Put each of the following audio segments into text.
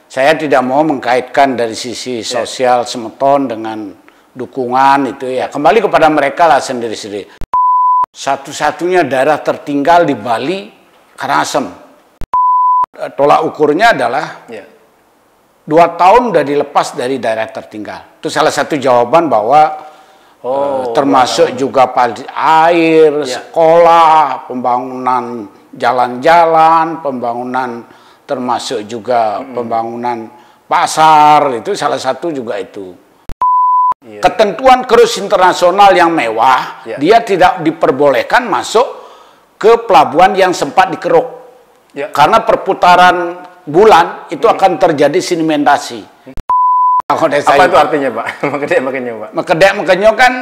saya tidak mau mengkaitkan dari sisi sosial Semeton dengan dukungan itu ya. Kembali kepada mereka lah sendiri-sendiri. Satu-satunya daerah tertinggal di Bali, Karangasem. Tolak ukurnya adalah 2 tahun sudah dilepas dari daerah tertinggal. Itu salah satu jawaban bahwa termasuk juga air, sekolah, pembangunan jalan-jalan, pembangunan termasuk juga pembangunan pasar, itu salah satu juga itu. Ketentuan cruise internasional yang mewah, dia tidak diperbolehkan masuk ke pelabuhan yang sempat dikeruk. Karena perputaran bulan itu akan terjadi sedimentasi. Apa itu artinya, Pak? Makanya, Pak. Makanya kan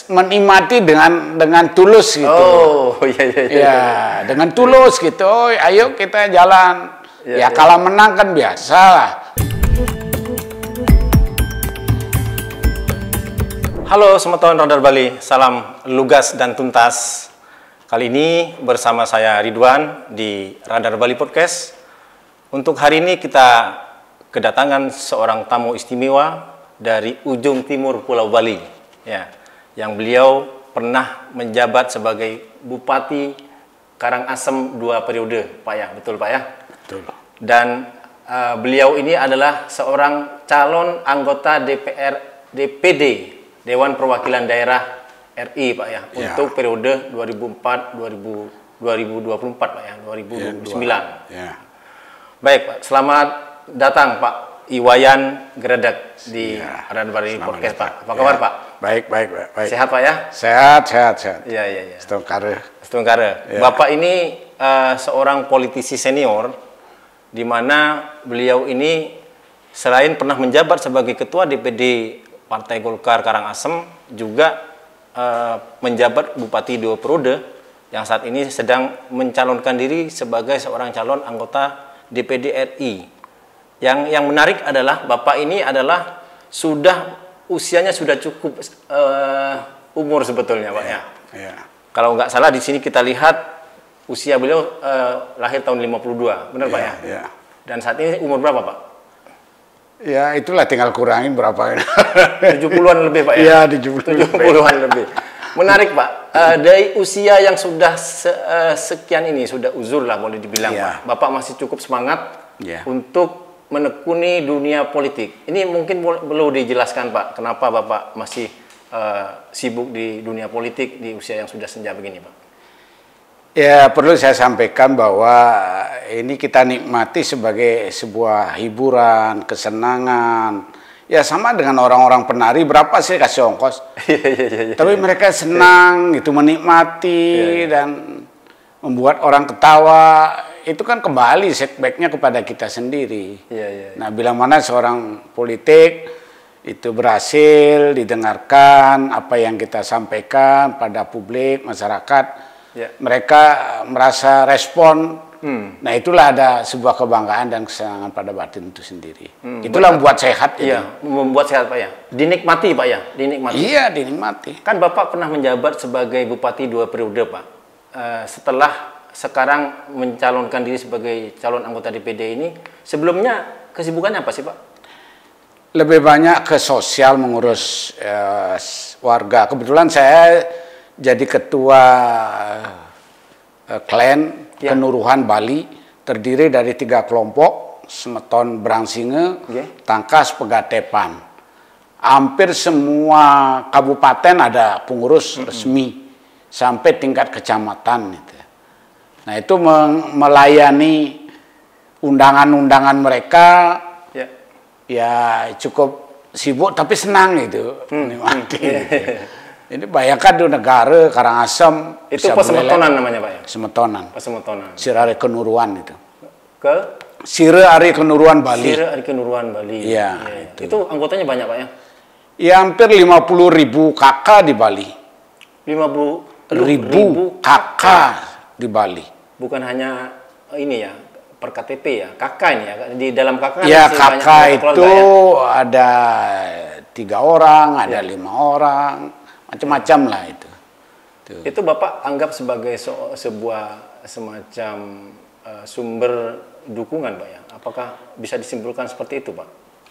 menikmati dengan tulus gitu. Oh, iya. Dengan tulus gitu. Oh, ayo kita jalan. Kalah menang kan biasa lah. Halo Semeton Radar Bali, salam lugas dan tuntas. Kali ini bersama saya Ridwan di Radar Bali Podcast. Untuk hari ini kita kedatangan seorang tamu istimewa dari ujung timur Pulau Bali, yang beliau pernah menjabat sebagai Bupati Karangasem 2 periode, Pak ya, betul Pak ya? Betul. Dan beliau ini adalah seorang calon anggota DPD Dewan Perwakilan Daerah RI, Pak ya, untuk periode 2024 Pak ya, 2029. Baik, Pak. Selamat datang Pak Iwayan Gredeg di Radar Bali Podcast, Pak. Apa kabar, Pak? Baik. Sehat, Pak ya? Sehat. Iya. Setengkare. Bapak ini seorang politisi senior, di mana beliau ini selain pernah menjabat sebagai Ketua DPD Partai Golkar Karangasem, juga menjabat Bupati 2 periode, yang saat ini sedang mencalonkan diri sebagai seorang calon anggota DPD RI. Yang menarik adalah Bapak ini adalah usianya sudah cukup umur sebetulnya, Pak ya. Kalau nggak salah di sini kita lihat usia beliau lahir tahun 52, benar Pak ya? Dan saat ini umur berapa, Pak? Ya, itulah tinggal kurangin berapa. 70-an lebih, Pak ya? Iya, 70-an lebih. Menarik, Pak. Dari usia yang sudah sekian ini, sudah uzur lah boleh dibilang, Pak. Bapak masih cukup semangat untuk menekuni dunia politik. Ini mungkin perlu dijelaskan, Pak, kenapa Bapak masih sibuk di dunia politik di usia yang sudah senja begini, Pak? Ya, perlu saya sampaikan bahwa ini kita nikmati sebagai sebuah hiburan, kesenangan. Ya, sama dengan orang-orang penari, berapa sih kasih ongkos? Tapi mereka senang, itu menikmati dan membuat orang ketawa. Itu kan kembali setback-nya kepada kita sendiri. Nah, bila mana seorang politik itu berhasil didengarkan apa yang kita sampaikan pada publik, masyarakat, mereka merasa respon. Nah, itulah ada sebuah kebanggaan dan kesenangan pada batin itu sendiri. Itulah membuat sehat. Membuat sehat, Pak ya. Dinikmati, Pak ya. Iya, dinikmati. Kan Bapak pernah menjabat sebagai Bupati 2 periode, Pak. Setelah sekarang mencalonkan diri sebagai calon anggota DPD ini, sebelumnya kesibukannya apa sih, Pak? Lebih banyak ke sosial, mengurus warga. Kebetulan saya jadi ketua klan Kenuruhan Bali, terdiri dari 3 kelompok, Semeton Brangsinge, Tangkas, Pegatepan. Hampir semua kabupaten ada pengurus resmi, sampai tingkat kecamatan. Nah, itu melayani undangan-undangan mereka, ya cukup sibuk tapi senang gitu. Ini bayangkan di negara Karangasem. Itu Semetonan namanya, Pak ya? Semetonan. Semetonan. Sire Kenuruan itu. Ke? Sire Ari Kenuruan Bali. Sire Ari Kenuruan Bali. Iya. Itu anggotanya banyak, Pak ya? Ya, hampir 50.000 kakak di Bali. 50.000 kakak di Bali. Bukan hanya ini ya, per KTP ya, kakak ini ya, di dalam kakak. Ya, kakak itu ada 3 orang, ada 5 orang, macam-macam lah itu. Itu Bapak anggap sebagai sebuah semacam sumber dukungan, Pak ya? Apakah bisa disimpulkan seperti itu, Pak?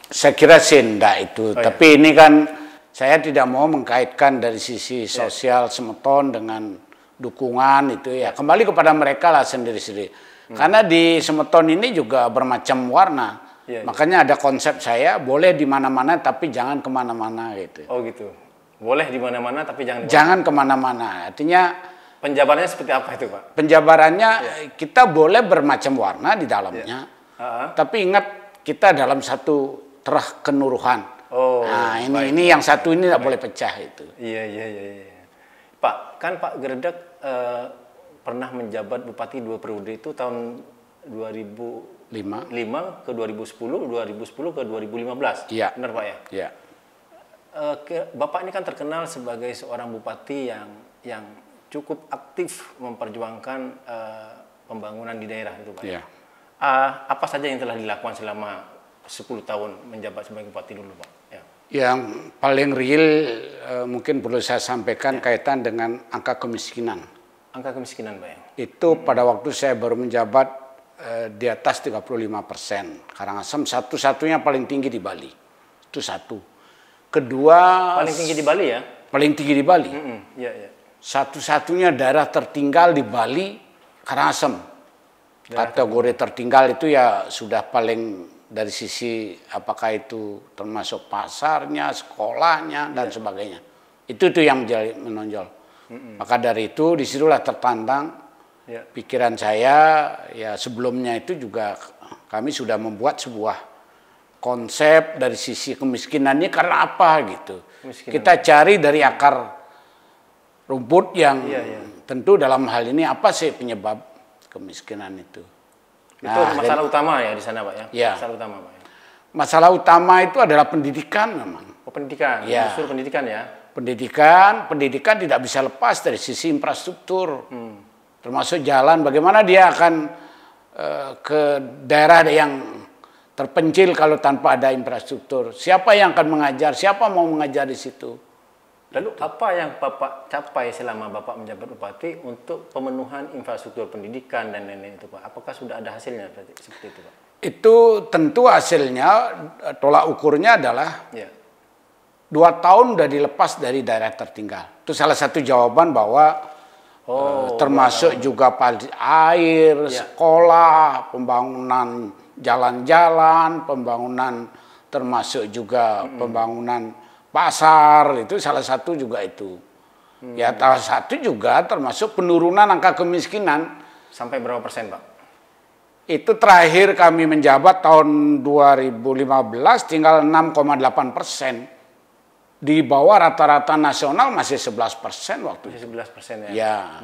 Saya kira sih enggak itu, tapi ini kan saya tidak mau mengkaitkan dari sisi sosial Semeton dengan dukungan itu ya. Kembali kepada mereka lah sendiri-sendiri. Karena di Semeton ini juga bermacam warna. Makanya ada konsep saya boleh di mana-mana tapi jangan kemana-mana gitu. Oh gitu. Boleh di mana-mana tapi jangan kemana-mana. Artinya penjabarannya seperti apa itu, Pak? Penjabarannya kita boleh bermacam warna di dalamnya, tapi ingat kita dalam satu terah kenuruhan. Nah ini yang satu ini tidak boleh pecah itu. Iya. Pak, kan Pak Gredeg pernah menjabat bupati 2 periode itu tahun 2005 ke 2010, 2010 ke 2015. Iya. Benar Pak ya? Iya. Bapak ini kan terkenal sebagai seorang bupati yang cukup aktif memperjuangkan pembangunan di daerah itu Pak. Iya. Apa saja yang telah dilakukan selama 10 tahun menjabat sebagai bupati dulu Pak? Ya. Yang paling real mungkin perlu saya sampaikan kaitan dengan angka kemiskinan. Angka kemiskinan Pak ya? Itu pada waktu saya baru menjabat di atas 35%. Karangasem satu-satunya paling tinggi di Bali. Itu satu. Kedua... Paling tinggi di Bali ya? Paling tinggi di Bali. Iya. Satu-satunya daerah tertinggal di Bali, Karangasem. Kategori tertinggal itu ya sudah paling dari sisi apakah itu termasuk pasarnya, sekolahnya, dan sebagainya. Itu yang menonjol. Maka dari itu disitulah tertantang pikiran saya, ya sebelumnya itu juga kami sudah membuat sebuah konsep dari sisi kemiskinannya karena apa gitu. Kita cari dari akar rumput yang tentu dalam hal ini apa sih penyebab kemiskinan itu. Itu masalah utama ya di sana Pak ya? Ya. Masalah utama Pak ya? Masalah utama itu adalah pendidikan memang. Oh pendidikan, justru pendidikan ya? Pendidikan tidak bisa lepas dari sisi infrastruktur. Termasuk jalan, bagaimana dia akan ke daerah yang terpencil kalau tanpa ada infrastruktur. Siapa yang akan mengajar, siapa mau mengajar di situ. Lalu apa yang Bapak capai selama Bapak menjabat bupati untuk pemenuhan infrastruktur pendidikan dan lain-lain itu Pak? Apakah sudah ada hasilnya seperti itu Pak? Itu tentu hasilnya, tolak ukurnya adalah 2 tahun sudah dilepas dari daerah tertinggal. Itu salah satu jawaban bahwa termasuk juga air, sekolah, pembangunan jalan-jalan, pembangunan termasuk juga pembangunan pasar, itu salah satu juga itu. Ya salah satu juga termasuk penurunan angka kemiskinan. Sampai berapa persen Pak? Itu terakhir kami menjabat tahun 2015 tinggal 6,8%. Di bawah rata-rata nasional masih 11% waktu itu. Masih 11% ya? Ya.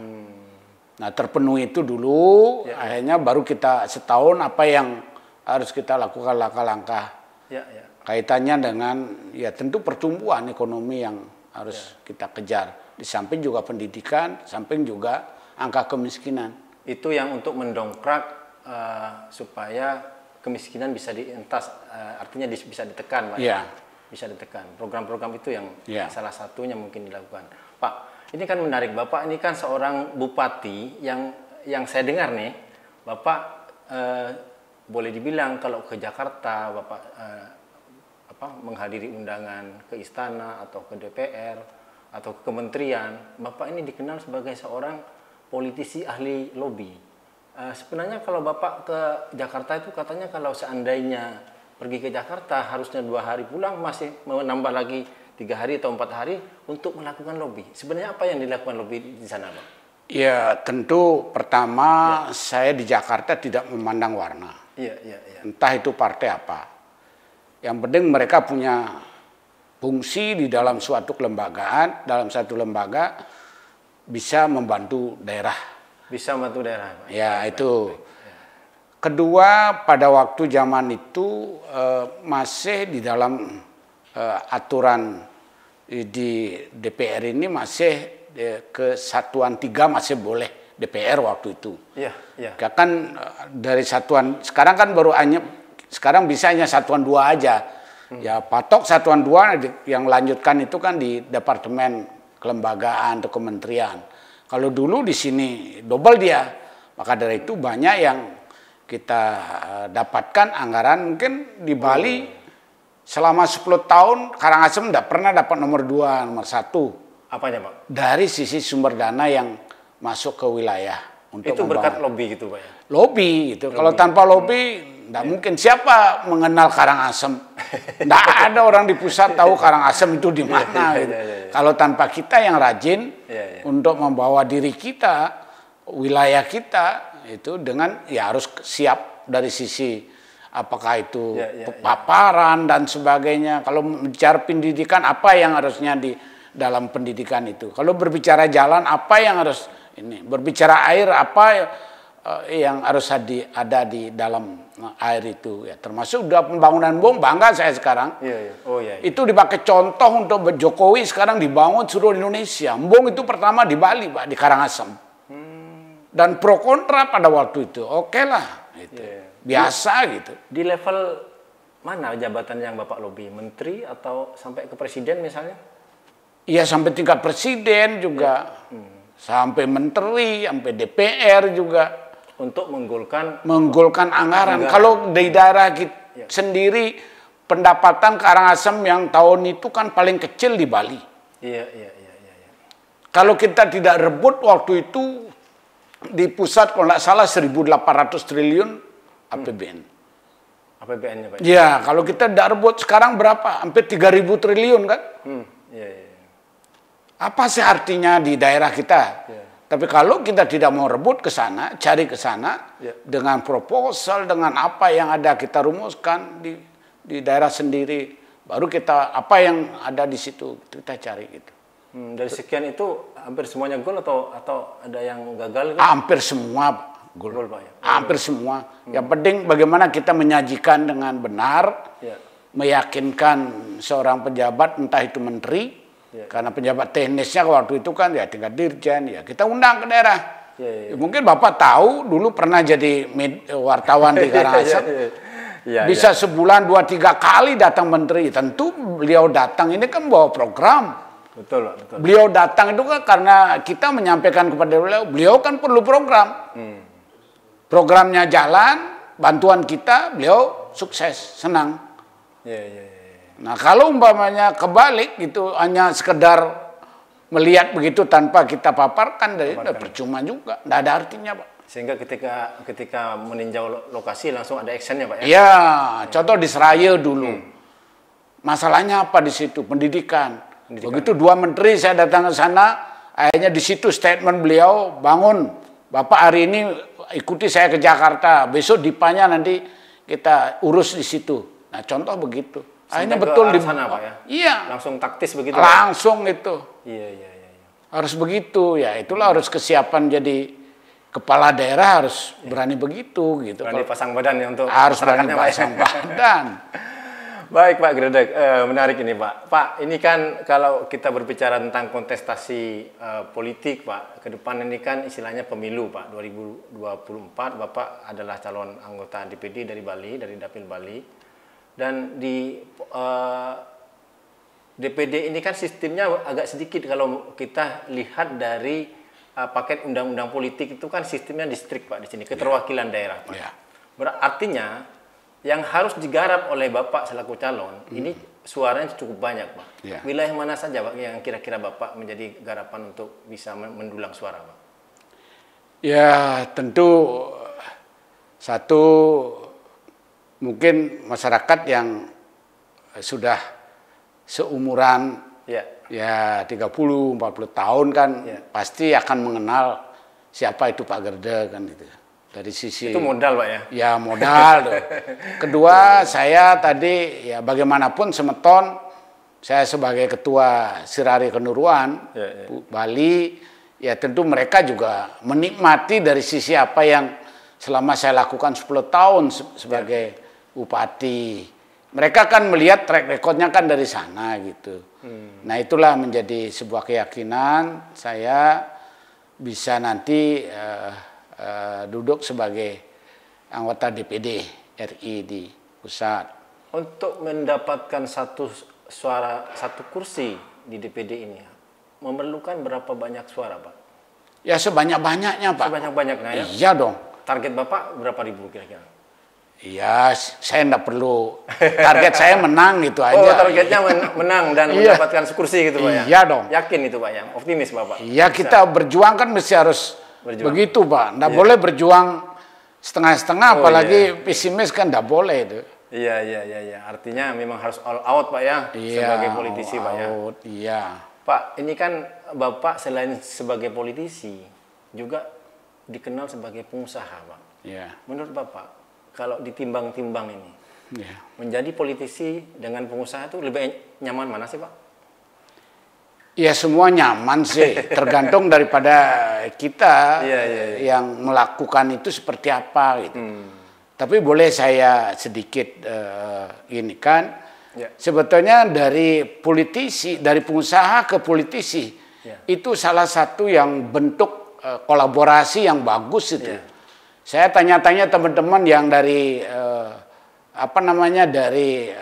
Nah terpenuhi itu dulu, akhirnya baru kita setahun apa yang harus kita lakukan langkah-langkah. Kaitannya dengan ya tentu pertumbuhan ekonomi yang harus kita kejar. Di samping juga pendidikan, samping juga angka kemiskinan. Itu yang untuk mendongkrak supaya kemiskinan bisa dientas, artinya bisa ditekan Pak. Ya. Bisa ditekan. Program-program itu yang salah satunya mungkin dilakukan. Pak, ini kan menarik. Bapak ini kan seorang bupati yang saya dengar nih, Bapak boleh dibilang kalau ke Jakarta, Bapak menghadiri undangan ke istana atau ke DPR atau ke kementerian, Bapak ini dikenal sebagai seorang politisi ahli lobby. Sebenarnya kalau Bapak ke Jakarta itu katanya kalau seandainya pergi ke Jakarta harusnya 2 hari pulang, masih menambah lagi 3 hari atau 4 hari untuk melakukan lobby. Sebenarnya apa yang dilakukan lobby di sana, Pak? Ya tentu pertama saya di Jakarta tidak memandang warna. Entah itu partai apa. Yang penting mereka punya fungsi di dalam suatu kelembagaan, dalam satu lembaga bisa membantu daerah. Bisa membantu daerah, Pak. Ya itu. Kedua, pada waktu zaman itu masih di dalam aturan di DPR ini masih kesatuan 3 masih boleh DPR waktu itu. Kan dari satuan sekarang kan baru hanya sekarang bisa hanya satuan 2 aja. Ya patok satuan 2 yang lanjutkan itu kan di departemen kelembagaan atau kementerian. Kalau dulu di sini double dia. Maka dari itu banyak yang kita dapatkan anggaran. Mungkin di Bali selama 10 tahun Karangasem tidak pernah dapat nomor 2, nomor 1. Apanya Pak? Dari sisi sumber dana yang masuk ke wilayah. Untuk itu berkat membangun. lobby gitu Pak ya? Lobby gitu. Kalau tanpa lobby, tidak mungkin. Siapa mengenal Karangasem? Tidak ada orang di pusat tahu Karangasem itu di mana. Gitu. Kalau tanpa kita yang rajin untuk membawa diri kita, wilayah kita itu dengan ya harus siap dari sisi apakah itu paparan dan sebagainya. Kalau bicara pendidikan, apa yang harusnya di dalam pendidikan itu? Kalau berbicara jalan, apa yang harus ini? Berbicara air, apa yang harus ada di dalam air itu? Ya, termasuk udah pembangunan Embung, bangga saya sekarang. Itu dipakai contoh untuk Jokowi sekarang dibangun seluruh Indonesia. Embung itu pertama di Bali, Pak, di Karangasem. Dan pro kontra pada waktu itu, oke lah. Gitu. Biasa gitu. Di level mana jabatan yang Bapak lobby? Menteri atau sampai ke presiden misalnya? Iya, sampai tingkat presiden juga. Sampai menteri, sampai DPR juga. Untuk menggolkan anggaran. Kalau di daerah kita sendiri, pendapatan Karangasem yang tahun itu kan paling kecil di Bali. Iya. Kalau kita tidak rebut waktu itu, di pusat kalau tidak salah 1.800 triliun APBN. APBN-nya Pak? Ya, kalau kita tidak rebut sekarang berapa? Hampir 3.000 triliun kan? Apa sih artinya di daerah kita? Tapi kalau kita tidak mau rebut ke sana, cari ke sana dengan proposal, dengan apa yang ada kita rumuskan di daerah sendiri, baru kita apa yang ada di situ kita cari gitu. Dari sekian itu hampir semuanya gol atau ada yang gagal? Kan? Hampir semua gol Pak ya. Hampir semua. Yang penting bagaimana kita menyajikan dengan benar, meyakinkan seorang pejabat, entah itu menteri, karena pejabat teknisnya waktu itu kan ya tingkat dirjen, ya kita undang ke daerah. Mungkin Bapak tahu dulu pernah jadi wartawan di Karangasem. Bisa sebulan 2-3 kali datang menteri. Tentu beliau datang ini kan bawa program. Betul. Beliau datang itu kan karena kita menyampaikan kepada beliau kan perlu program. Programnya jalan, bantuan kita, beliau sukses, senang. Nah, kalau umpamanya kebalik gitu, hanya sekedar melihat begitu tanpa kita paparkan, dari percuma juga, tidak ada artinya, Pak. Sehingga ketika meninjau lokasi langsung ada actionnya, Pak ya? Iya, contoh di Seraya dulu. Masalahnya apa di situ? Pendidikan. Begitu 2 menteri saya datang ke sana, akhirnya di situ statement beliau, bangun, Bapak hari ini ikuti saya ke Jakarta, besok dipanya nanti kita urus di situ. Nah, contoh begitu. Akhirnya betul di sana, Pak ya? Iya. Langsung taktis begitu. Langsung Pak? Itu. Iya. Harus begitu ya. Itulah harus kesiapan jadi kepala daerah harus berani begitu gitu. Berani pasang badan ya untuk harus berani pasang badan. Baik Pak Gredek, menarik ini Pak. Pak, ini kan kalau kita berbicara tentang kontestasi politik Pak, ke depan ini kan istilahnya pemilu Pak, 2024 Bapak adalah calon anggota DPD dari Bali, dari Dapil Bali. Dan di DPD ini kan sistemnya agak sedikit kalau kita lihat dari paket undang-undang politik itu kan sistemnya distrik Pak di sini, keterwakilan daerah Pak. Berartinya yang harus digarap oleh Bapak selaku calon, ini suaranya cukup banyak Pak. Wilayah mana saja Pak yang kira-kira Bapak menjadi garapan untuk bisa mendulang suara Pak? Ya tentu satu mungkin masyarakat yang sudah seumuran ya 30-40 tahun kan pasti akan mengenal siapa itu Pak Gerde kan itu. Dari sisi itu modal Pak ya? Ya modal. Kedua saya tadi ya bagaimanapun Semeton, saya sebagai ketua Sirari Kenuruan Bali, ya tentu mereka juga menikmati dari sisi apa yang selama saya lakukan 10 tahun sebagai bupati. Mereka kan melihat track recordnya kan dari sana gitu. Nah itulah menjadi sebuah keyakinan saya bisa nanti duduk sebagai anggota DPD RI di pusat. Untuk mendapatkan satu kursi di DPD ini, memerlukan berapa banyak suara Pak? Ya sebanyak-banyaknya Pak. Sebanyak-banyaknya ya? Iya dong. target Bapak berapa ribu kira-kira? Iya, saya enggak perlu. Target saya menang gitu aja. Oh, targetnya menang dan Iya. mendapatkan kursi gitu Pak ya? Iya dong. Yakin itu Pak ya? Optimis Bapak? Iya, kita berjuang kan mesti harus Berjuang. begitu, Pak. Enggak Iya. boleh berjuang setengah-setengah, Oh, apalagi iya. pesimis kan enggak boleh itu. Iya. Artinya memang harus all out Pak ya? Iya, Sebagai politisi Pak ya? out, iya. Pak, ini kan Bapak selain sebagai politisi, juga dikenal sebagai pengusaha Pak. Iya. Menurut Bapak, kalau ditimbang-timbang ini, Iya. menjadi politisi dengan pengusaha itu lebih nyaman mana sih Pak? Ya semua nyaman sih, tergantung daripada kita Iya. yang melakukan itu seperti apa gitu. Tapi boleh saya sedikit ini kan, Ya. sebetulnya dari politisi, dari pengusaha ke politisi, Ya. itu salah satu yang bentuk kolaborasi yang bagus itu. Ya. Saya tanya-tanya teman-teman yang dari dari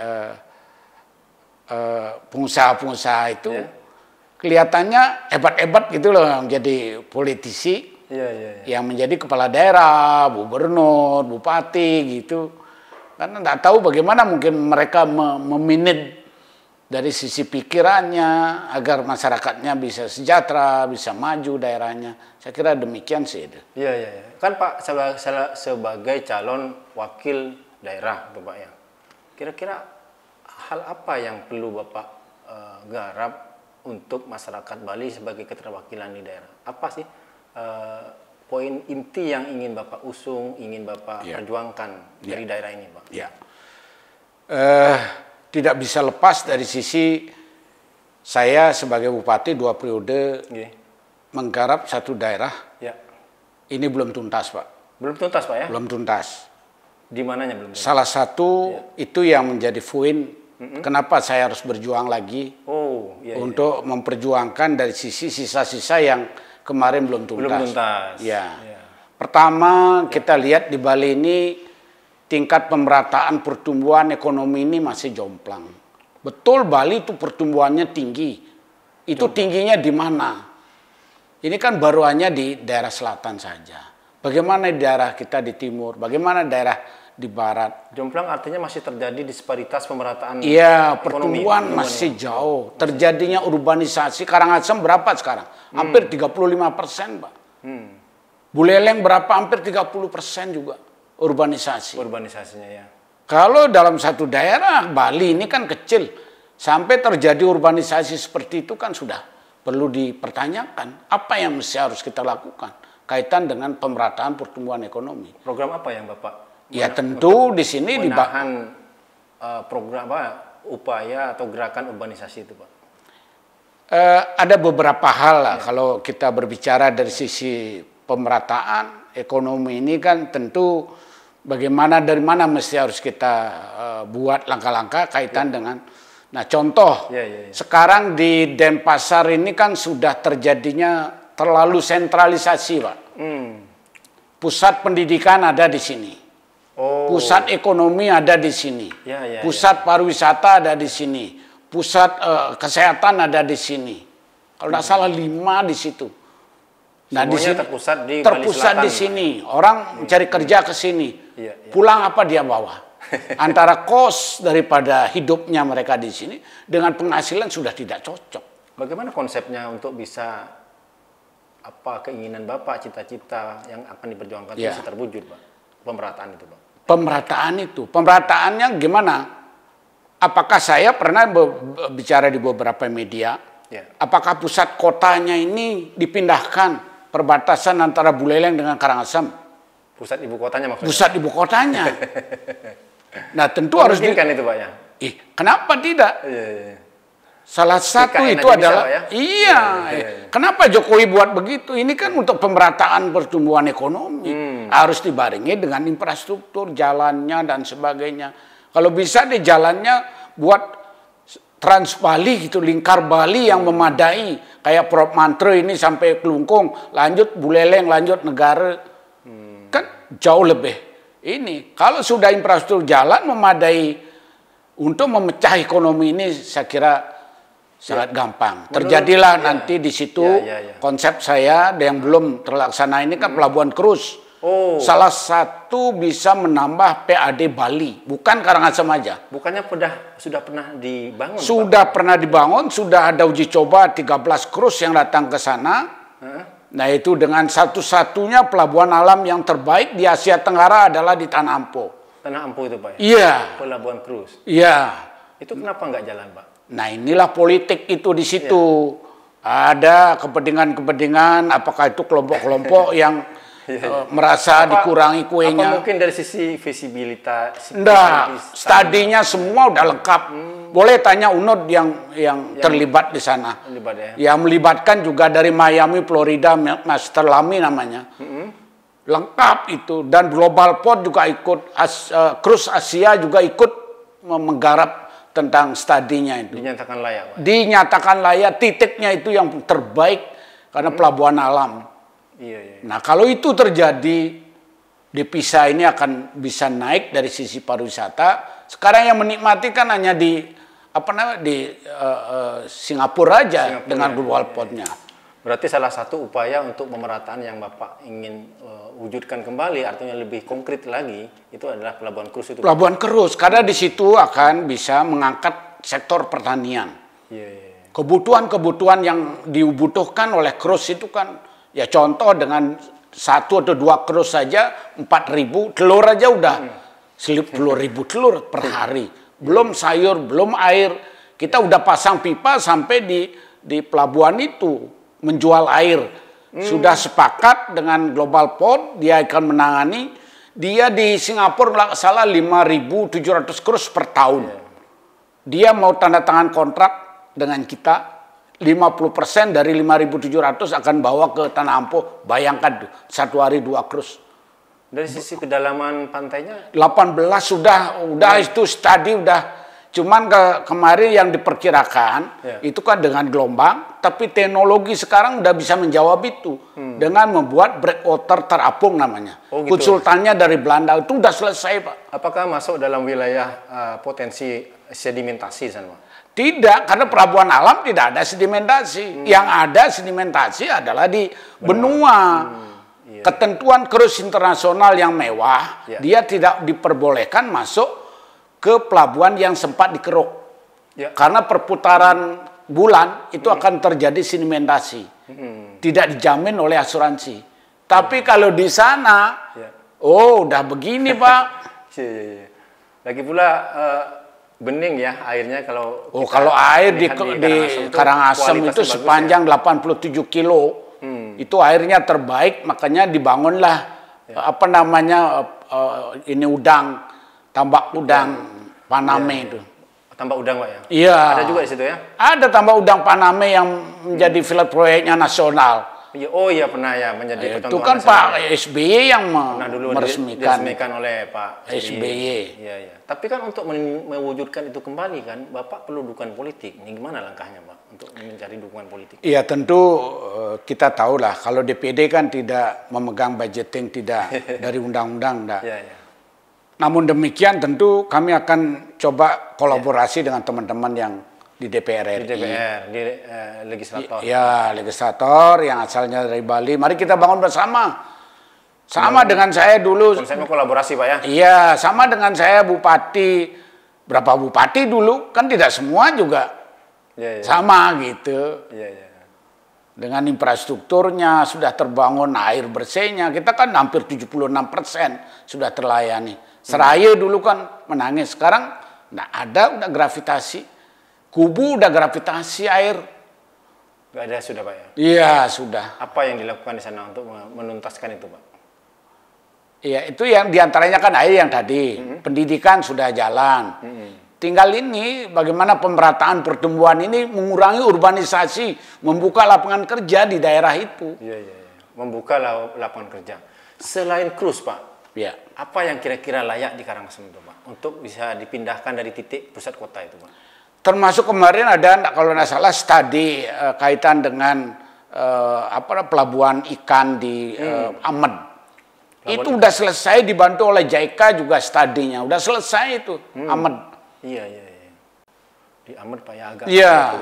pengusaha-pengusaha itu. Ya. Kelihatannya hebat-hebat gitu loh yang jadi politisi, Iya. yang menjadi kepala daerah, gubernur, bupati gitu. Karena nggak tahu bagaimana mungkin mereka meminit dari sisi pikirannya agar masyarakatnya bisa sejahtera, bisa maju daerahnya. Saya kira demikian sih itu. Iya. Kan Pak sebagai calon wakil daerah Bapak ya. Kira-kira hal apa yang perlu Bapak garap untuk masyarakat Bali sebagai keterwakilan di daerah? Apa sih poin inti yang ingin Bapak usung, ingin Bapak perjuangkan dari daerah ini, Pak? Ya, tidak bisa lepas dari sisi saya sebagai bupati 2 periode menggarap satu daerah. Ya. Ini belum tuntas, Pak. Belum tuntas, Pak ya? Belum tuntas. Di mananya belum tuntas? Salah satu itu yang menjadi poin kenapa saya harus berjuang lagi untuk memperjuangkan dari sisi sisa-sisa yang kemarin belum tuntas. Belum tuntas. Ya. Pertama kita lihat di Bali ini tingkat pemerataan pertumbuhan ekonomi ini masih jomplang. Betul Bali itu pertumbuhannya tinggi. Itu tingginya di mana? Ini kan baru hanya di daerah selatan saja. Bagaimana di daerah kita di timur? Bagaimana daerah di barat? Jomplang artinya masih terjadi disparitas pemerataan. Iya, pertumbuhan masih jauh. Terjadinya urbanisasi. Karangasem berapa sekarang? Hampir 35%, Pak. Buleleng berapa? Hampir 30% juga urbanisasi. Urbanisasinya ya. Kalau dalam satu daerah, Bali ini kan kecil. Sampai terjadi urbanisasi seperti itu kan sudah perlu dipertanyakan. Apa yang mesti harus kita lakukan kaitan dengan pemerataan pertumbuhan ekonomi? Program apa yang Bapak? Ya tentu di sini menahan program upaya atau gerakan urbanisasi itu, Pak. Ada beberapa hal lah kalau kita berbicara dari sisi pemerataan ekonomi ini kan tentu bagaimana dari mana mesti harus kita buat langkah-langkah kaitan dengan contoh sekarang di Denpasar ini kan sudah terjadinya terlalu sentralisasi, Pak. Pusat pendidikan ada di sini. Pusat ekonomi ada di sini, pusat pariwisata ada di sini, pusat kesehatan ada di sini. Kalau tidak salah 5 di situ. Nah di sini terpusat di sini. Orang mencari kerja ke sini, pulang apa dia bawa? Antara kos daripada hidupnya mereka di sini dengan penghasilan sudah tidak cocok. Bagaimana konsepnya untuk bisa keinginan Bapak, cita-cita yang akan diperjuangkan bisa terwujud, Pak? Pemerataan itu, Pak. Pemerataannya gimana? Apakah saya pernah bicara di beberapa media? Apakah pusat kotanya ini dipindahkan perbatasan antara Buleleng dengan Karangasem? Pusat ibu kotanya maksudnya? Pusat ibu kotanya. Nah tentu harus itu, Pak ya? Kenapa tidak? Salah satu itu adalah kenapa Jokowi buat begitu? Ini kan untuk pemerataan pertumbuhan ekonomi. Harus dibarengi dengan infrastruktur, jalannya dan sebagainya. Kalau bisa di jalannya buat Trans Bali gitu, lingkar Bali yang memadai. Kayak Prop Mantro ini sampai Kelungkung, lanjut Buleleng, lanjut Negara. Kan jauh lebih ini. Kalau sudah infrastruktur jalan memadai untuk memecah ekonomi ini, saya kira sangat gampang. Terjadilah nanti di situ konsep saya yang belum terlaksana ini kan Pelabuhan Krus. Oh. Salah satu bisa menambah PAD Bali, bukan Karangasem aja. Bukannya sudah pernah dibangun? Sudah Pak? pernah dibangun, sudah ada uji coba 13 cruise yang datang ke sana. Nah itu dengan satu-satunya pelabuhan alam yang terbaik di Asia Tenggara adalah di Tanah Ampo. Tanah Ampo itu Pak? Iya. Pelabuhan cruise? Iya. Itu kenapa nggak jalan Pak? Nah inilah politik itu di situ. Ada kepentingan-kepentingan, apakah itu kelompok-kelompok yang merasa dikurangi kuenya. Apa mungkin dari sisi visibilitas? Enggak, studinya semua udah lengkap. Boleh tanya UNOD yang terlibat di sana. Ya melibatkan juga dari Miami, Florida, Master Lamy namanya. Lengkap itu. Dan Global Port juga ikut, Cruise Asia juga ikut menggarap tentang studinya itu. Dinyatakan layak Pak? Dinyatakan layak, titiknya itu yang terbaik karena pelabuhan alam. Iya. Nah kalau itu terjadi, Devisa ini akan bisa naik dari sisi pariwisata. Sekarang yang menikmati kan hanya di Singapura aja dengan Global Port-nya. Berarti salah satu upaya untuk pemerataan yang Bapak ingin wujudkan kembali, artinya lebih konkret lagi, itu adalah pelabuhan cruise itu. Pelabuhan cruise, karena di situ akan bisa mengangkat sektor pertanian. Kebutuhan-kebutuhan yang dibutuhkan oleh cruise itu kan, ya contoh dengan 1 atau 2 cruise saja 4.000 telur aja udah 10.000 telur per hari. Belum sayur, belum air. Kita udah pasang pipa sampai di pelabuhan itu menjual air. Sudah sepakat dengan Global Port, dia akan menangani. Dia di Singapura salah 5.700 cruise per tahun. Dia mau tanda tangan kontrak dengan kita. 50% dari 5.700 akan bawa ke Tanah Ampo. Bayangkan tuh, 1 hari 2 cruise. Dari sisi kedalaman pantainya? 18 sudah itu studi udah. Cuman kemarin yang diperkirakan itu kan dengan gelombang, tapi teknologi sekarang udah bisa menjawab itu dengan membuat breakwater terapung namanya. Oh, gitu. Konsultannya dari Belanda itu udah selesai Pak. Apakah masuk dalam wilayah potensi sedimentasi sana Pak? Tidak, karena pelabuhan alam tidak ada sedimentasi. Yang ada sedimentasi adalah di benua. Ketentuan cruise internasional yang mewah, dia tidak diperbolehkan masuk ke pelabuhan yang sempat dikeruk. Karena perputaran bulan itu akan terjadi sedimentasi. Tidak dijamin oleh asuransi. Tapi kalau di sana, udah begini Pak. Lagi pula bening ya airnya kalau kalau air di Karangasem itu sepanjang 87 kilo itu airnya terbaik, makanya dibangunlah ini udang, tambak udang Paname itu. Tambak udang Pak ya? Iya. Ada juga di situ ya? Ada tambak udang Paname yang menjadi filet proyeknya nasional. Oh iya pernah ya menjadi itu kan Pak SBY yang meresmikan. Diresmikan oleh Pak SBY. Iya. Tapi kan untuk mewujudkan itu kembali kan, Bapak perlu dukungan politik. Ini gimana langkahnya Pak untuk mencari dukungan politik? Iya tentu kita tahu lah kalau DPD kan tidak memegang budgeting tidak dari undang-undang. Namun demikian tentu kami akan coba kolaborasi dengan teman-teman yang di DPR RI. Di DPR, di legislator. Ya, legislator yang asalnya dari Bali. Mari kita bangun bersama. Sama dengan saya dulu. Konsepnya kolaborasi Pak ya? Iya, sama dengan saya bupati. Berapa bupati dulu, kan tidak semua juga sama gitu. Dengan infrastrukturnya, sudah terbangun air bersihnya. Kita kan hampir 76% sudah terlayani. Seraya dulu kan menangis. Sekarang nggak ada, udah gravitasi. Kubu udah gravitasi air. Nggak ada sudah Pak ya? Iya sudah. Apa yang dilakukan di sana untuk menuntaskan itu Pak? Iya itu yang diantaranya kan air yang tadi. Pendidikan sudah jalan. Tinggal ini bagaimana pemerataan pertumbuhan ini mengurangi urbanisasi. Membuka lapangan kerja di daerah itu. Iya. Membuka lapangan kerja. Selain cruise Pak, apa yang kira-kira layak di Karangasem itu Pak? Untuk bisa dipindahkan dari titik pusat kota itu Pak? Termasuk kemarin ada kalau tidak salah studi kaitan dengan pelabuhan ikan di Amed. Itu udah selesai dibantu oleh JICA juga studinya. Udah selesai itu Amed. Iya. Di Amed Pak ya agak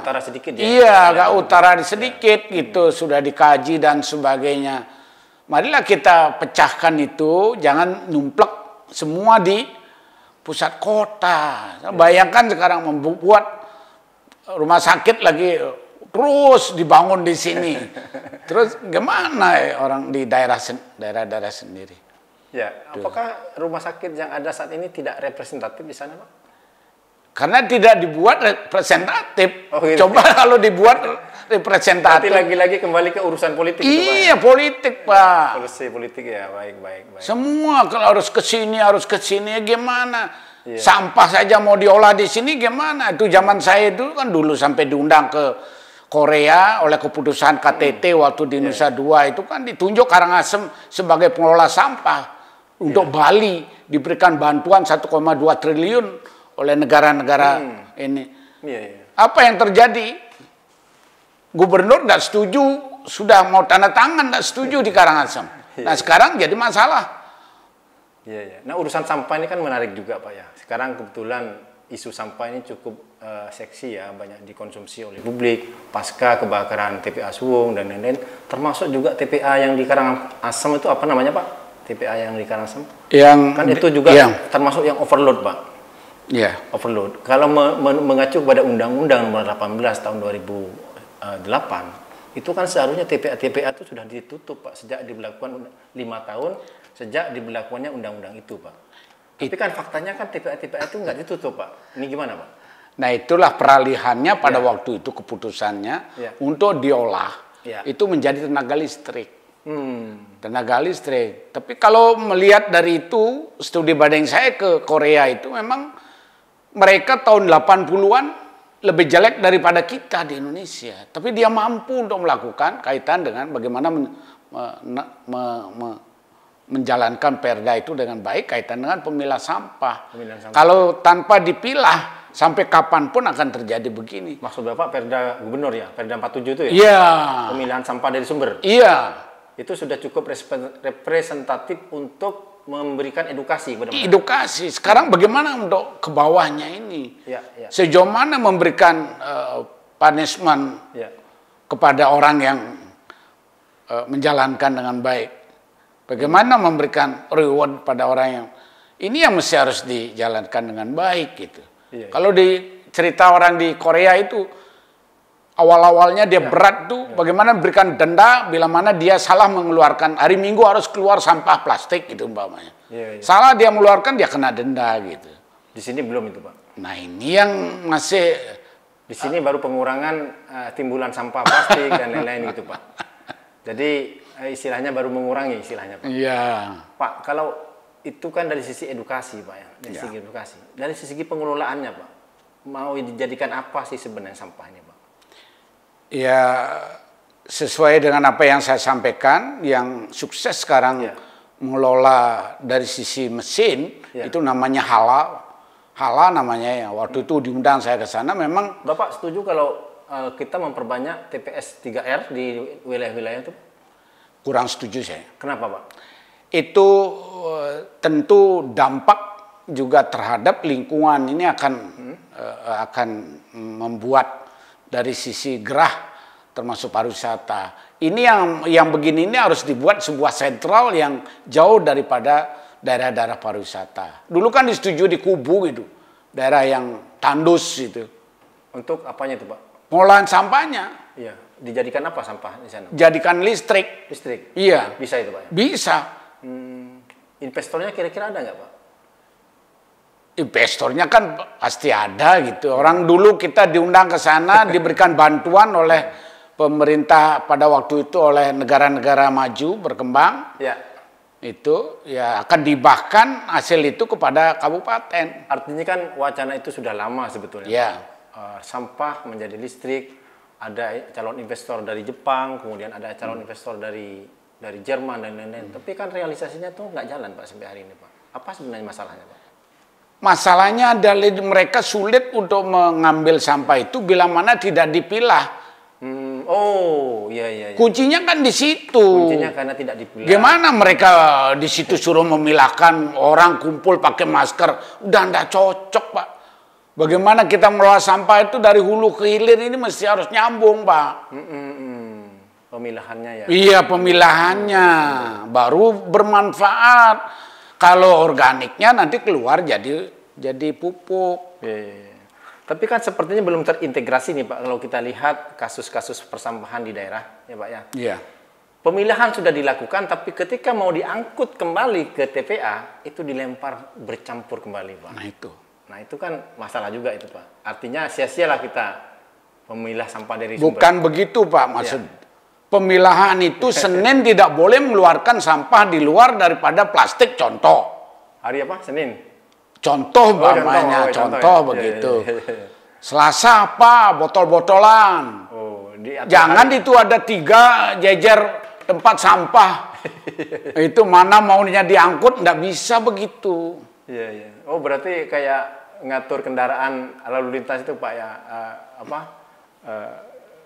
utara sedikit ya. Iya, agak utara sedikit gitu sudah dikaji dan sebagainya. marilah kita pecahkan itu, jangan numplek semua di pusat kota. Bayangkan sekarang membuat rumah sakit lagi terus dibangun di sini. Terus gimana orang di daerah-daerah sendiri? Ya, apakah rumah sakit yang ada saat ini tidak representatif di sana, Pak? Karena tidak dibuat representatif. Oh, gitu. Coba kalau dibuat representatif. Berarti lagi-lagi kembali ke urusan politik. Iya, itu, Pak, politik, Pak. Polisi politik ya, baik. Semua kalau harus ke sini gimana? Iya. Sampah saja mau diolah di sini gimana? Itu zaman saya itu kan dulu sampai diundang ke Korea oleh keputusan KTT waktu di Nusa Dua itu kan ditunjuk Karangasem sebagai pengelola sampah untuk Bali, diberikan bantuan 1,2 triliun oleh negara-negara ini. Apa yang terjadi? Gubernur nggak setuju, sudah mau tanda tangan nggak setuju di Karangasem. Nah sekarang jadi masalah. Nah urusan sampah ini kan menarik juga, Pak ya. Sekarang kebetulan isu sampah ini cukup seksi ya, banyak dikonsumsi oleh publik pasca kebakaran TPA Suwung dan lain-lain, termasuk juga TPA yang di Karangasem itu apa namanya, Pak? TPA yang di Karangasem? Yang kan itu juga termasuk yang overload, Pak. Iya. Overload. Kalau mengacu pada Undang-Undang Nomor 18 tahun 2008, itu kan seharusnya TPA itu sudah ditutup, Pak, sejak diberlakukan 5 tahun sejak diberlakukannya undang-undang itu, Pak. Tapi kan faktanya kan TPA itu nggak ditutup, Pak. Ini gimana, Pak? Nah itulah peralihannya pada waktu itu keputusannya untuk diolah itu menjadi tenaga listrik. Tenaga listrik. Tapi kalau melihat dari itu, studi banding saya ke Korea itu memang mereka tahun 80-an lebih jelek daripada kita di Indonesia. Tapi dia mampu untuk melakukan kaitan dengan bagaimana menjalankan perda itu dengan baik kaitan dengan pemilah sampah. Kalau tanpa dipilah, sampai kapanpun akan terjadi begini. Maksud Bapak perda gubernur ya? Perda 47 itu ya? Iya. Pemilahan sampah dari sumber? Iya. Itu sudah cukup representatif untuk memberikan edukasi kepada masyarakat. Edukasi. Sekarang bagaimana untuk ke bawahnya ini? Sejauh mana memberikan punishment kepada orang yang menjalankan dengan baik? Bagaimana memberikan reward pada orang yang ini yang mesti harus dijalankan dengan baik gitu. Kalau di cerita orang di Korea itu awal-awalnya dia berat tuh bagaimana memberikan denda bila mana dia salah mengeluarkan hari Minggu harus keluar sampah plastik gitu umpamanya. Salah dia mengeluarkan dia kena denda gitu. Di sini belum itu, Pak. Nah, ini yang masih di sini baru pengurangan timbulan sampah plastik dan lain-lain gitu, Pak. Jadi istilahnya baru mengurangi istilahnya, Pak. Iya. Pak, kalau itu kan dari sisi edukasi, Pak ya, dari segi edukasi. Dari segi pengelolaannya, Pak, mau dijadikan apa sih sebenarnya sampahnya, Pak? Ya, sesuai dengan apa yang saya sampaikan, yang sukses sekarang mengelola dari sisi mesin, itu namanya Hala namanya ya. Waktu itu diundang saya ke sana, memang. Bapak setuju kalau kita memperbanyak TPS 3R di wilayah-wilayah itu? Kurang setuju saya. Kenapa, Pak? Itu tentu dampak juga terhadap lingkungan ini akan membuat dari sisi gerah termasuk pariwisata. Ini yang begini ini harus dibuat sebuah sentral yang jauh daripada daerah-daerah pariwisata. Dulu kan disetujui di Kubu gitu, daerah yang tandus itu. Untuk apanya itu, Pak? Pengolahan sampahnya. Iya. Dijadikan apa sampah di sana? Jadikan listrik. Listrik? Iya. Bisa itu, Pak? Bisa. Investornya kira-kira ada nggak, Pak? Investornya kan pasti ada gitu. Orang dulu kita diundang ke sana, diberikan bantuan oleh pemerintah pada waktu itu oleh negara-negara maju berkembang. Itu ya akan dibahkan hasil itu kepada kabupaten. Artinya kan wacana itu sudah lama sebetulnya. Sampah menjadi listrik. Ada calon investor dari Jepang, kemudian ada calon investor dari Jerman dan lain-lain. Tapi kan realisasinya tuh nggak jalan, Pak, sampai hari ini, Pak. Apa sebenarnya masalahnya, Pak? Masalahnya adalah mereka sulit untuk mengambil sampah itu bila mana tidak dipilah. Kuncinya kan di situ. Kuncinya karena tidak dipilah. Gimana mereka di situ suruh memilahkan orang kumpul pakai masker, udah nggak cocok, Pak. Bagaimana kita mengelola sampah itu dari hulu ke hilir ini mesti harus nyambung, Pak. Pemilahannya ya. Iya, pemilahannya baru bermanfaat. Kalau organiknya nanti keluar jadi pupuk. Iya. Tapi kan sepertinya belum terintegrasi nih Pak, kalau kita lihat kasus-kasus persampahan di daerah, ya Pak ya. Iya. Pemilahan sudah dilakukan, tapi ketika mau diangkut kembali ke TPA, itu dilempar bercampur kembali Pak. Nah itu kan masalah juga itu Pak. Artinya sia-sialah kita memilah sampah dari sumber. Bukan begitu Pak, maksud. Ya. Pemilahan itu Senin tidak boleh mengeluarkan sampah di luar daripada plastik, contoh. Hari apa? Senin? Contoh namanya, contoh begitu. Selasa apa? Botol-botolan. Jangan itu ada 3 jejer tempat sampah. Itu mana maunya diangkut, nggak bisa begitu. Iya. Oh berarti kayak ngatur kendaraan lalu lintas itu Pak ya,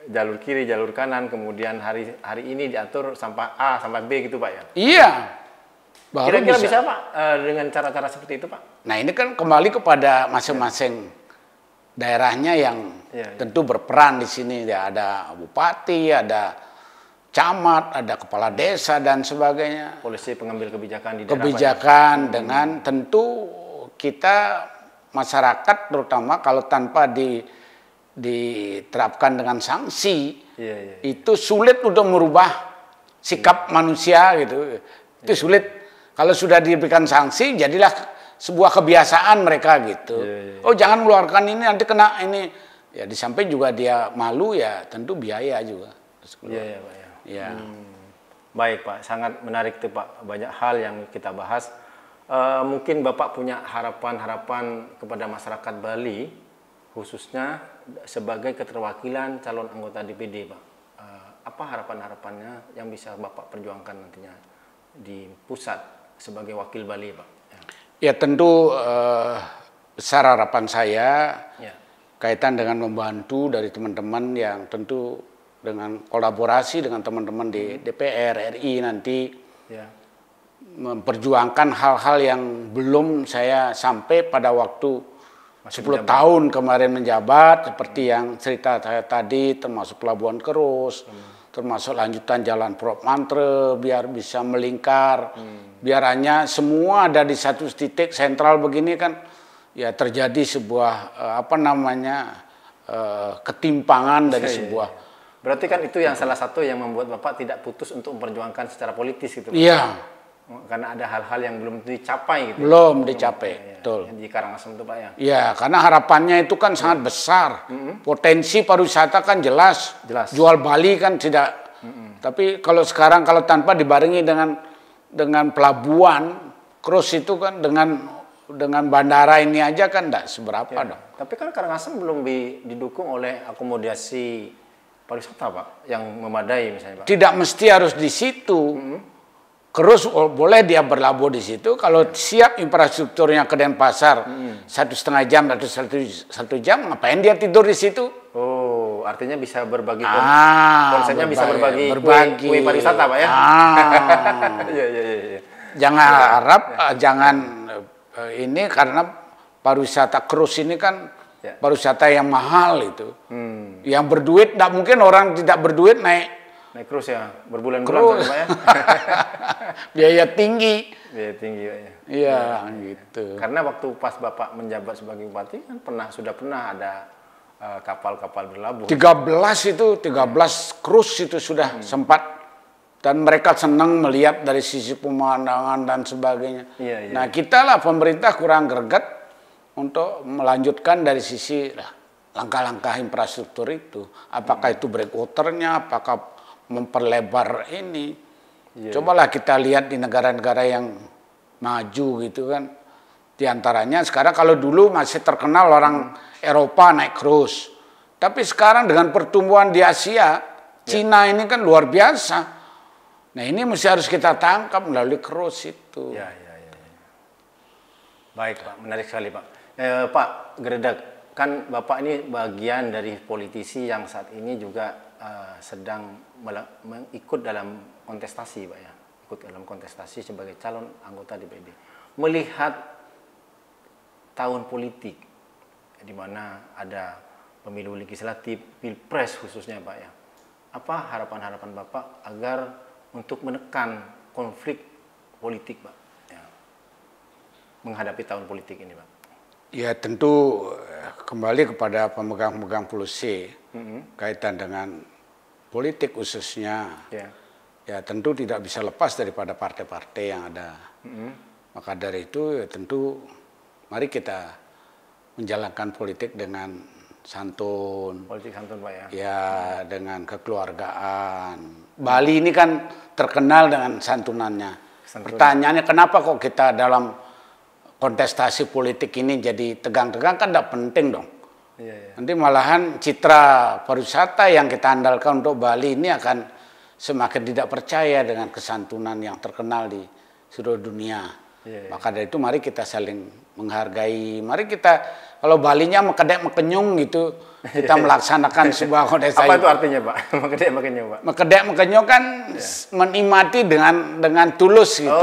jalur kiri, jalur kanan, kemudian hari ini diatur sampah A, sampah B gitu Pak ya? Iya. Kira-kira bisa Pak dengan cara-cara seperti itu Pak? Nah ini kan kembali kepada masing-masing daerahnya yang tentu berperan di sini. Ya, ada bupati, ada camat, ada kepala desa dan sebagainya. Polisi pengambil kebijakan di daerah. Kebijakan dengan tentu kita masyarakat terutama kalau tanpa diterapkan dengan sanksi, itu sulit untuk merubah sikap manusia gitu. Itu sulit. Kalau sudah diberikan sanksi, jadilah sebuah kebiasaan mereka gitu. Oh jangan mengeluarkan ini nanti kena ini. Ya di samping juga dia malu ya tentu biaya juga. Iya Pak ya. Ya. Baik Pak, sangat menarik tuh Pak. Banyak hal yang kita bahas. Mungkin Bapak punya harapan-harapan kepada masyarakat Bali, khususnya sebagai keterwakilan calon anggota DPD Pak. Apa harapan-harapannya yang bisa Bapak perjuangkan nantinya di pusat sebagai wakil Bali Pak? Ya tentu besar harapan saya kaitan dengan membantu dari teman-teman yang tentu dengan kolaborasi dengan teman-teman di DPR RI nanti memperjuangkan hal-hal yang belum saya sampai pada waktu 10 tahun kemarin menjabat, seperti yang cerita saya tadi, termasuk Pelabuhan Kerus, termasuk lanjutan Jalan Prop Mantre, biar bisa melingkar, biar hanya semua ada di satu titik sentral begini kan, ya terjadi sebuah ketimpangan dari sebuah. Berarti kan itu yang salah satu yang membuat Bapak tidak putus untuk memperjuangkan secara politis gitu. Iya. Karena ada hal-hal yang belum dicapai gitu. Belum dicapai, betul. Di Karangasem itu Pak ya. Iya, karena harapannya itu kan sangat besar. Potensi pariwisata kan jelas. Jual Bali kan tidak. Tapi kalau sekarang kalau tanpa dibarengi dengan pelabuhan, Krus itu kan dengan bandara ini aja kan enggak seberapa dong. Tapi kan Karangasem belum didukung oleh akomodasi pariwisata Pak yang memadai misalnya Pak. Tidak mesti harus di situ. Terus boleh dia berlabuh di situ kalau siap infrastrukturnya ke Denpasar 1,5 jam atau 1 jam, ngapain dia tidur di situ? Oh, artinya bisa berbagi konsepnya bisa berbagi kue pariwisata Pak ya? Iya. Jangan harap, jangan ini karena pariwisata Krus ini kan pariwisata yang mahal itu. Yang berduit, tidak mungkin orang tidak berduit naik Krus ya, berbulan-bulan Pak ya. Biaya tinggi. Biaya tinggi Pak ya. Iya, gitu. Karena waktu pas Bapak menjabat sebagai bupati kan sudah pernah ada kapal-kapal berlabuh. 13 Krus itu sudah sempat, dan mereka senang melihat dari sisi pemandangan dan sebagainya. Nah, kita lah pemerintah kurang greget untuk melanjutkan dari sisi langkah-langkah infrastruktur itu. Apakah itu breakwaternya, apakah memperlebar ini. Cobalah kita lihat di negara-negara yang maju gitu kan. Di antaranya sekarang kalau dulu masih terkenal orang Eropa naik Krus. Tapi sekarang dengan pertumbuhan di Asia, Cina ini kan luar biasa. Nah ini mesti harus kita tangkap melalui Krus itu. Baik Pak, menarik sekali Pak. Pak Gredak, kan Bapak ini bagian dari politisi yang saat ini juga sedang ikut dalam kontestasi Pak ya, ikut dalam kontestasi sebagai calon anggota DPD. Melihat tahun politik di mana ada pemilu legislatif, pilpres khususnya Pak ya, apa harapan-harapan Bapak agar untuk menekan konflik politik, Pak, ya, menghadapi tahun politik ini, Pak? Ya tentu kembali kepada pemegang-pemegang polisi kaitan dengan politik khususnya. Ya tentu tidak bisa lepas daripada partai-partai yang ada. Maka dari itu ya tentu mari kita menjalankan politik dengan santun. Politik santun, Pak, ya. Ya dengan kekeluargaan. Bali ini kan terkenal dengan santunannya. Pertanyaannya kenapa kok kita dalam kontestasi politik ini jadi tegang-tegang, kan tidak penting dong. Nanti malahan citra pariwisata yang kita andalkan untuk Bali ini akan semakin tidak percaya dengan kesantunan yang terkenal di seluruh dunia. Maka dari itu mari kita saling menghargai. Mari kita kalau Balinya mekedek mekenyung gitu, kita melaksanakan sebuah kontestasi. Apa itu artinya, Pak? Mekedek mekenyung, Pak. Mekedek mekenyung kan menikmati dengan tulus gitu.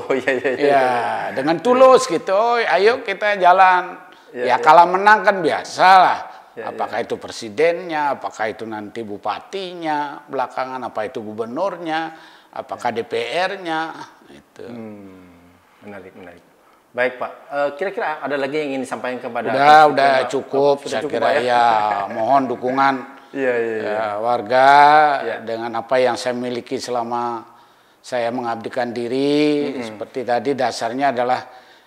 Oh, Ya, dengan tulus gitu. Oh, ayo kita jalan. Ya kalah menang kan biasa lah. Apakah itu presidennya, apakah itu nanti bupatinya, belakangan apa itu gubernurnya, apakah DPR-nya, itu. Menarik. Baik, Pak. Kira-kira ada lagi yang ingin disampaikan kepada udah cukup. Saya kira ya mohon dukungan warga dengan apa yang saya miliki selama saya mengabdikan diri. Seperti tadi dasarnya adalah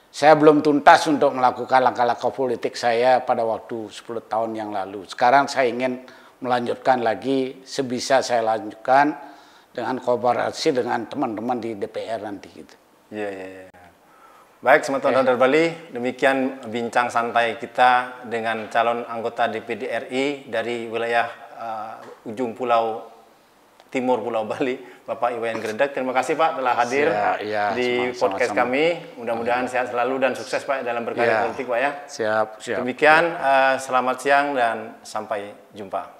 saya belum tuntas untuk melakukan langkah-langkah politik saya pada waktu 10 tahun yang lalu. Sekarang saya ingin melanjutkan lagi, sebisa saya lanjutkan dengan kolaborasi dengan teman-teman di DPR nanti gitu. Baik, teman-teman dari Bali, demikian bincang santai kita dengan calon anggota DPD RI dari wilayah ujung pulau timur Pulau Bali, Bapak Iwayan Gredeg. Terima kasih, Pak, telah hadir di podcast kami. Mudah-mudahan sehat selalu dan sukses, Pak, dalam berkarya politik, Pak, ya. Siap. Demikian, selamat siang dan sampai jumpa.